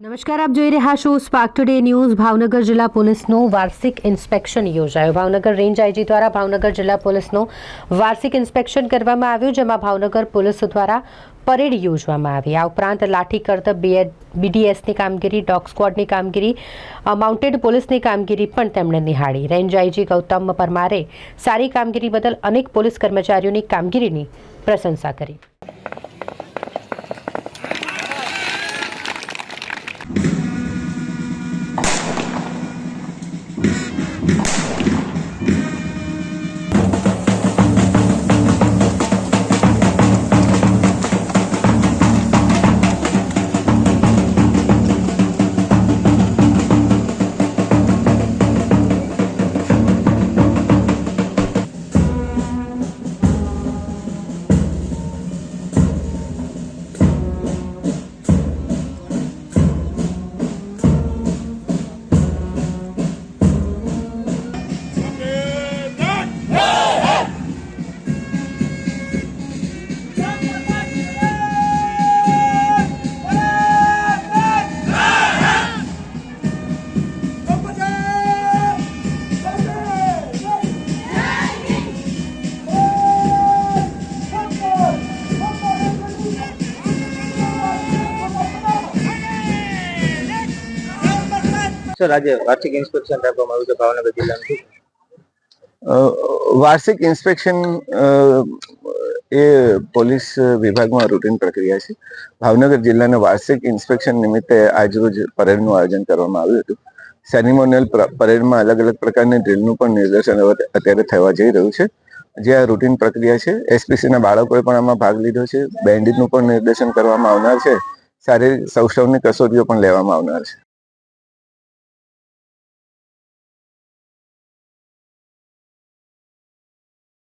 નમસ્કાર, આપ જોઈ રહ્યા છો સ્પાર્ક ટુડે ન્યૂઝ. ભાવનગર જિલ્લા પોલીસનું વાર્ષિક ઇન્સ્પેક્શન યોજાયું. ભાવનગર રેન્જ આઈજી દ્વારા ભાવનગર જિલ્લા પોલીસનું વાર્ષિક ઇન્સ્પેક્શન કરવામાં આવ્યું, જેમાં ભાવનગર પોલીસ દ્વારા પરેડ યોજવામાં આવી. આ ઉપરાંત લાઠી કરતબ BDSની કામગીરી, ડોગ સ્ક્વોડની કામગીરી, માઉન્ટેડ પોલીસની કામગીરી પણ તેમણે નિહાળી. રેન્જ આઈજી ગૌતમ પરમારે સારી કામગીરી બદલ અનેક પોલીસ કર્મચારીઓની કામગીરીની પ્રશંસા કરી. સર, આજે વાર્ષિક ઇન્સ્પેક્શન રાખવામાં આવ્યું છે ભાવનગર જિલ્લાનું. વાર્ષિક ઇન્સ્પેક્શન એ પોલીસ વિભાગમાં રૂટીન પ્રક્રિયા છે. ભાવનગર જિલ્લાના વાર્ષિક ઇન્સ્પેક્શન નિમિત્તે આજરોજ પરેડનું આયોજન કરવામાં આવ્યું હતું. સેરેમોનિયલ પરેડમાં અલગ અલગ પ્રકારની ડ્રીલનું પણ નિદર્શન અત્યારે થવા જઈ રહ્યું છે, જે આ રૂટીન પ્રક્રિયા છે. SPCના બાળકોએ પણ આમાં ભાગ લીધો છે. બેન્ડિટનું પણ નિદર્શન કરવામાં આવનાર છે. શારીરિક સૌષ્ઠવની કસોટીઓ પણ લેવામાં આવનાર છે.